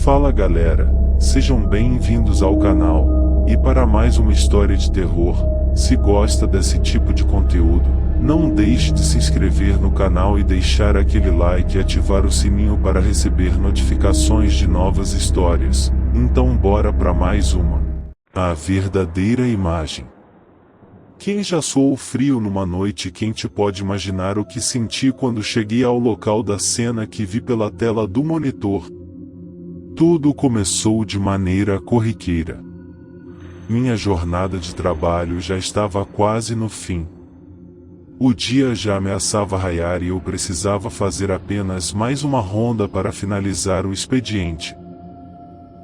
Fala galera, sejam bem-vindos ao canal, e para mais uma história de terror. Se gosta desse tipo de conteúdo, não deixe de se inscrever no canal e deixar aquele like e ativar o sininho para receber notificações de novas histórias. Então bora para mais uma. A verdadeira imagem. Quem já suou frio numa noite quente pode imaginar o que senti quando cheguei ao local da cena que vi pela tela do monitor. Tudo começou de maneira corriqueira. Minha jornada de trabalho já estava quase no fim. O dia já ameaçava raiar e eu precisava fazer apenas mais uma ronda para finalizar o expediente.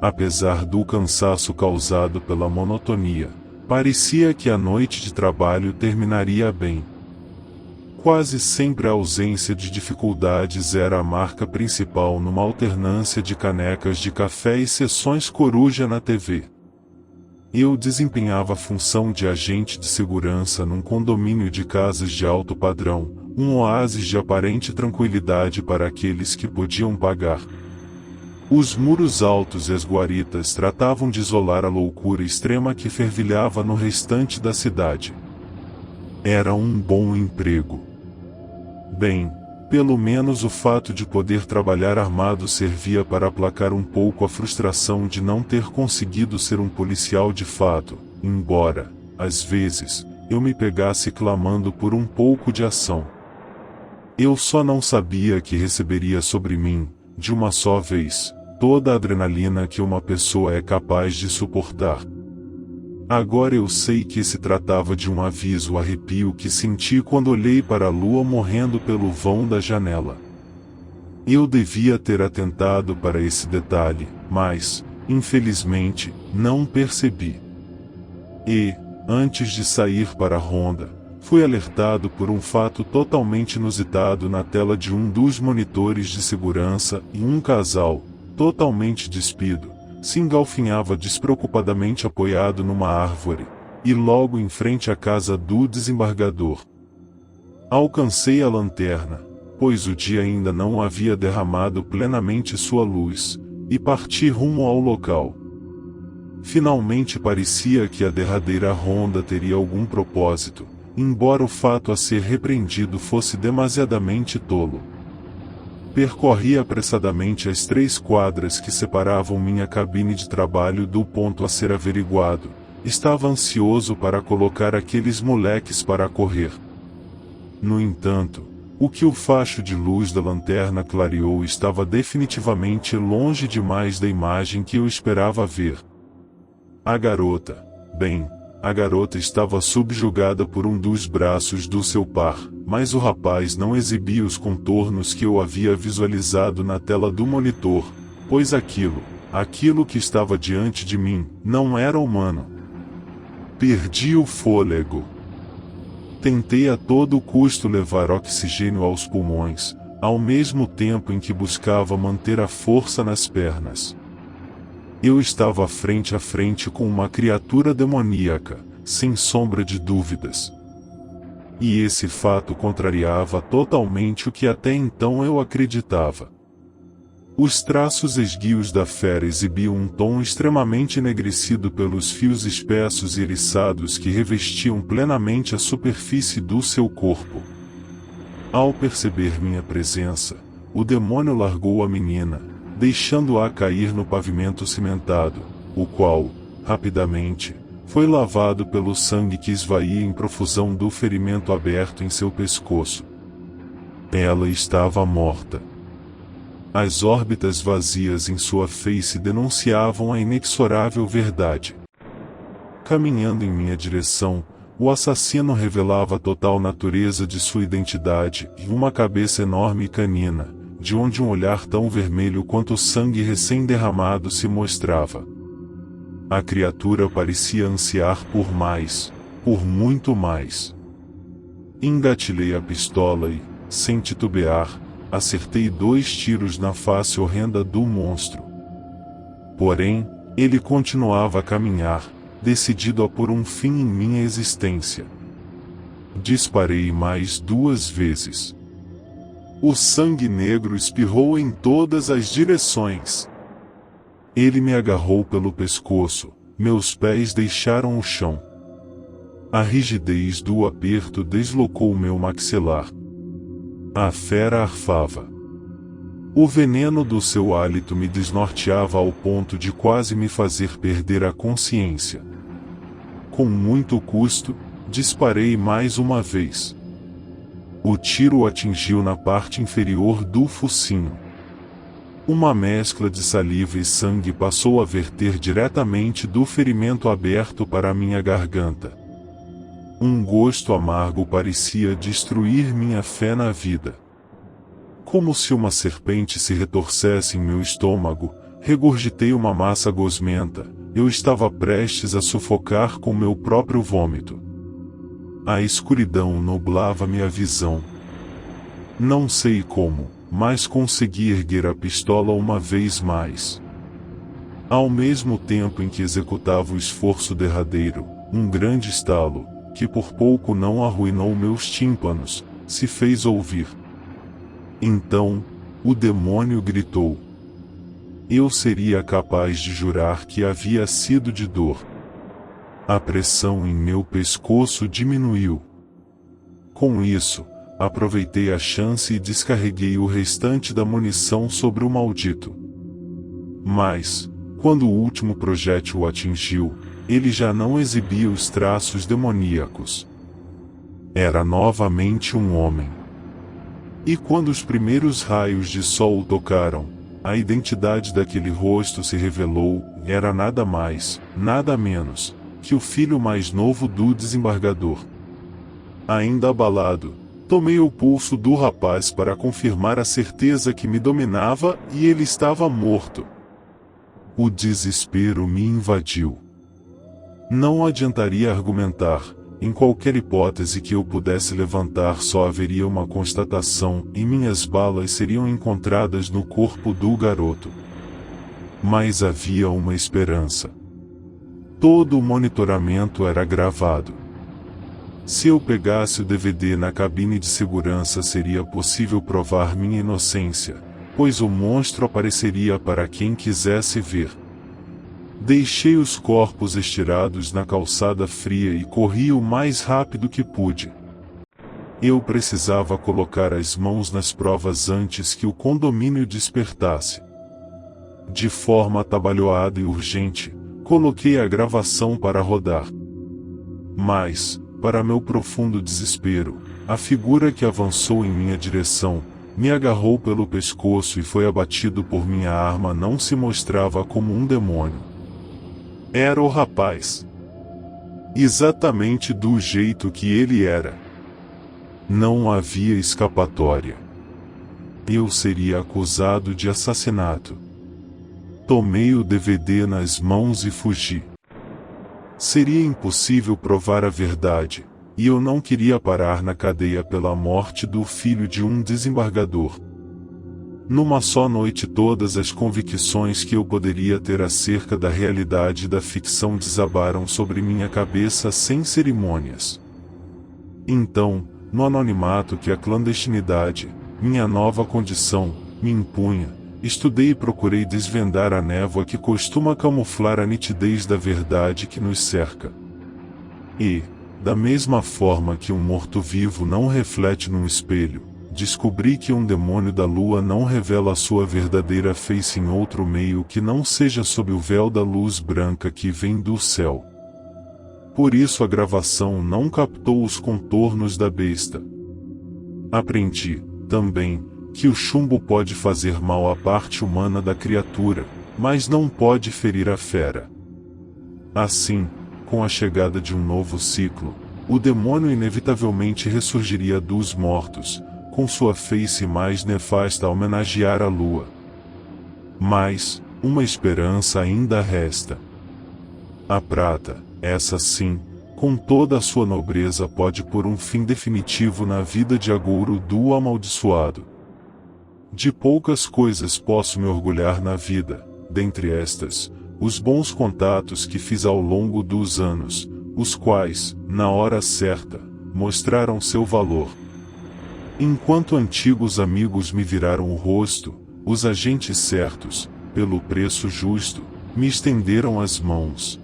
Apesar do cansaço causado pela monotonia, parecia que a noite de trabalho terminaria bem. Quase sempre a ausência de dificuldades era a marca principal numa alternância de canecas de café e sessões coruja na TV. Eu desempenhava a função de agente de segurança num condomínio de casas de alto padrão, um oásis de aparente tranquilidade para aqueles que podiam pagar. Os muros altos e as guaritas tratavam de isolar a loucura extrema que fervilhava no restante da cidade. Era um bom emprego. Bem, pelo menos o fato de poder trabalhar armado servia para aplacar um pouco a frustração de não ter conseguido ser um policial de fato, embora, às vezes, eu me pegasse clamando por um pouco de ação. Eu só não sabia que receberia sobre mim, de uma só vez, toda a adrenalina que uma pessoa é capaz de suportar. Agora eu sei que se tratava de um aviso, o arrepio que senti quando olhei para a lua morrendo pelo vão da janela. Eu devia ter atentado para esse detalhe, mas, infelizmente, não percebi. E, antes de sair para a ronda, fui alertado por um fato totalmente inusitado na tela de um dos monitores de segurança e um casal, totalmente despido, se engalfinhava despreocupadamente apoiado numa árvore, e logo em frente à casa do desembargador. Alcancei a lanterna, pois o dia ainda não havia derramado plenamente sua luz, e parti rumo ao local. Finalmente parecia que a derradeira ronda teria algum propósito, embora o fato a ser repreendido fosse demasiadamente tolo. Percorri apressadamente as 3 quadras que separavam minha cabine de trabalho do ponto a ser averiguado. Estava ansioso para colocar aqueles moleques para correr. No entanto, o que o facho de luz da lanterna clareou estava definitivamente longe demais da imagem que eu esperava ver. A garota estava subjugada por um dos braços do seu par, mas o rapaz não exibia os contornos que eu havia visualizado na tela do monitor, pois aquilo que estava diante de mim, não era humano. Perdi o fôlego. Tentei a todo custo levar oxigênio aos pulmões, ao mesmo tempo em que buscava manter a força nas pernas. Eu estava frente a frente com uma criatura demoníaca, sem sombra de dúvidas. E esse fato contrariava totalmente o que até então eu acreditava. Os traços esguios da fera exibiam um tom extremamente enegrecido pelos fios espessos e eriçados que revestiam plenamente a superfície do seu corpo. Ao perceber minha presença, o demônio largou a menina, deixando-a cair no pavimento cimentado, o qual, rapidamente, foi lavado pelo sangue que esvaía em profusão do ferimento aberto em seu pescoço. Ela estava morta. As órbitas vazias em sua face denunciavam a inexorável verdade. Caminhando em minha direção, o assassino revelava a total natureza de sua identidade e uma cabeça enorme e canina, de onde um olhar tão vermelho quanto o sangue recém-derramado se mostrava. A criatura parecia ansiar por mais, por muito mais. Engatilhei a pistola e, sem titubear, acertei 2 tiros na face horrenda do monstro. Porém, ele continuava a caminhar, decidido a pôr um fim em minha existência. Disparei mais 2 vezes. O sangue negro espirrou em todas as direções. Ele me agarrou pelo pescoço, meus pés deixaram o chão. A rigidez do aperto deslocou meu maxilar. A fera arfava. O veneno do seu hálito me desnorteava ao ponto de quase me fazer perder a consciência. Com muito custo, disparei mais uma vez. O tiro atingiu na parte inferior do focinho. Uma mescla de saliva e sangue passou a verter diretamente do ferimento aberto para minha garganta. Um gosto amargo parecia destruir minha fé na vida. Como se uma serpente se retorcesse em meu estômago, regurgitei uma massa gosmenta. Eu estava prestes a sufocar com meu próprio vômito. A escuridão nublava minha visão. Não sei como, mas consegui erguer a pistola uma vez mais. Ao mesmo tempo em que executava o esforço derradeiro, um grande estalo, que por pouco não arruinou meus tímpanos, se fez ouvir. Então, o demônio gritou. Eu seria capaz de jurar que havia sido de dor. A pressão em meu pescoço diminuiu. Com isso, aproveitei a chance e descarreguei o restante da munição sobre o maldito. Mas, quando o último projétil o atingiu, ele já não exibia os traços demoníacos. Era novamente um homem. E quando os primeiros raios de sol o tocaram, a identidade daquele rosto se revelou. Era nada mais, nada menos, que o filho mais novo do desembargador. Ainda abalado, tomei o pulso do rapaz para confirmar a certeza que me dominava e ele estava morto. O desespero me invadiu. Não adiantaria argumentar. Em qualquer hipótese que eu pudesse levantar só haveria uma constatação, e minhas balas seriam encontradas no corpo do garoto. Mas havia uma esperança. Todo o monitoramento era gravado. Se eu pegasse o DVD na cabine de segurança seria possível provar minha inocência, pois o monstro apareceria para quem quisesse ver. Deixei os corpos estirados na calçada fria e corri o mais rápido que pude. Eu precisava colocar as mãos nas provas antes que o condomínio despertasse. De forma atabalhoada e urgente, coloquei a gravação para rodar. Mas, para meu profundo desespero, a figura que avançou em minha direção, me agarrou pelo pescoço e foi abatido por minha arma não se mostrava como um demônio. Era o rapaz. Exatamente do jeito que ele era. Não havia escapatória. Eu seria acusado de assassinato. Tomei o DVD nas mãos e fugi. Seria impossível provar a verdade, e eu não queria parar na cadeia pela morte do filho de um desembargador. Numa só noite todas as convicções que eu poderia ter acerca da realidade e da ficção desabaram sobre minha cabeça sem cerimônias. Então, no anonimato que a clandestinidade, minha nova condição, me impunha, estudei e procurei desvendar a névoa que costuma camuflar a nitidez da verdade que nos cerca. E, da mesma forma que um morto-vivo não reflete num espelho, descobri que um demônio da lua não revela sua verdadeira face em outro meio que não seja sob o véu da luz branca que vem do céu. Por isso a gravação não captou os contornos da besta. Aprendi, também, que o chumbo pode fazer mal à parte humana da criatura, mas não pode ferir a fera. Assim, com a chegada de um novo ciclo, o demônio inevitavelmente ressurgiria dos mortos, com sua face mais nefasta a homenagear a lua. Mas, uma esperança ainda resta. A prata, essa sim, com toda a sua nobreza pode pôr um fim definitivo na vida de Agouro do amaldiçoado. De poucas coisas posso me orgulhar na vida, dentre estas, os bons contatos que fiz ao longo dos anos, os quais, na hora certa, mostraram seu valor. Enquanto antigos amigos me viraram o rosto, os agentes certos, pelo preço justo, me estenderam as mãos.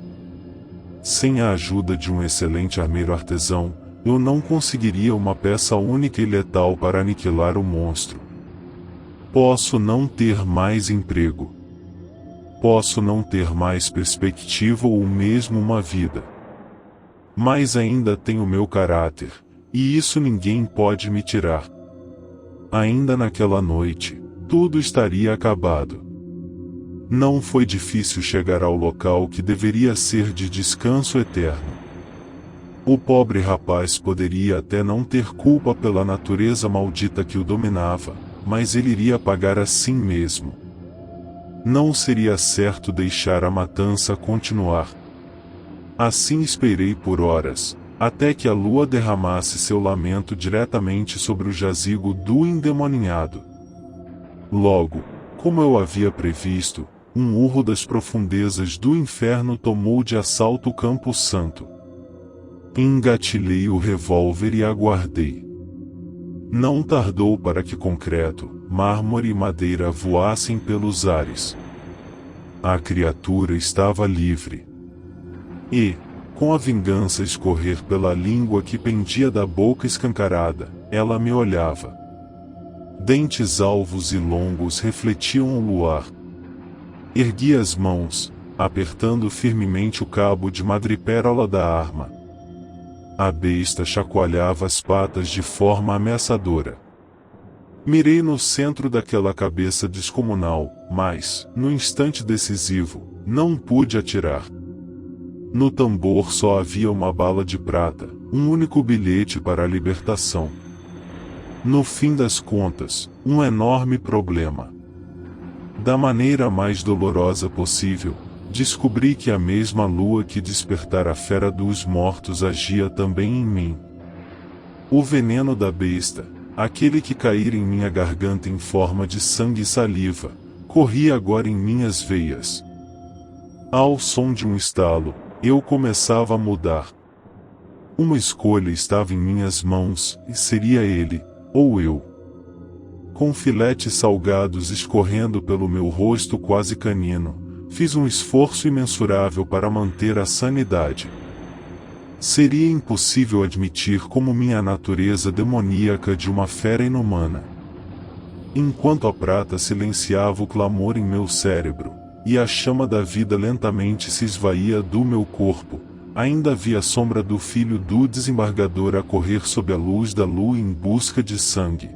Sem a ajuda de um excelente armeiro artesão, eu não conseguiria uma peça única e letal para aniquilar o monstro. Posso não ter mais emprego. Posso não ter mais perspectiva ou mesmo uma vida. Mas ainda tenho meu caráter, e isso ninguém pode me tirar. Ainda naquela noite, tudo estaria acabado. Não foi difícil chegar ao local que deveria ser de descanso eterno. O pobre rapaz poderia até não ter culpa pela natureza maldita que o dominava, mas ele iria pagar assim mesmo. Não seria certo deixar a matança continuar. Assim esperei por horas, até que a lua derramasse seu lamento diretamente sobre o jazigo do endemoninhado. Logo, como eu havia previsto, um urro das profundezas do inferno tomou de assalto o Campo Santo. Engatilhei o revólver e aguardei. Não tardou para que concreto, mármore e madeira voassem pelos ares. A criatura estava livre. E, com a vingança a escorrer pela língua que pendia da boca escancarada, ela me olhava. Dentes alvos e longos refletiam o luar. Ergui as mãos, apertando firmemente o cabo de madrepérola da arma. A besta chacoalhava as patas de forma ameaçadora. Mirei no centro daquela cabeça descomunal, mas, no instante decisivo, não pude atirar. No tambor só havia uma bala de prata, um único bilhete para a libertação. No fim das contas, um enorme problema. Da maneira mais dolorosa possível, descobri que a mesma lua que despertara a fera dos mortos agia também em mim. O veneno da besta, aquele que caíra em minha garganta em forma de sangue e saliva, corria agora em minhas veias. Ao som de um estalo, eu começava a mudar. Uma escolha estava em minhas mãos, e seria ele, ou eu. Com filetes salgados escorrendo pelo meu rosto quase canino, fiz um esforço imensurável para manter a sanidade. Seria impossível admitir como minha natureza demoníaca de uma fera inumana. Enquanto a prata silenciava o clamor em meu cérebro, e a chama da vida lentamente se esvaía do meu corpo, ainda vi a sombra do filho do desembargador a correr sob a luz da lua em busca de sangue.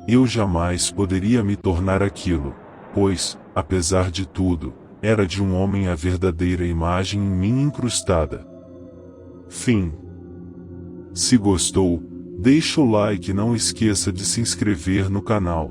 Eu jamais poderia me tornar aquilo, pois, apesar de tudo, era de um homem a verdadeira imagem em mim incrustada. Fim. Se gostou, deixa o like e não esqueça de se inscrever no canal.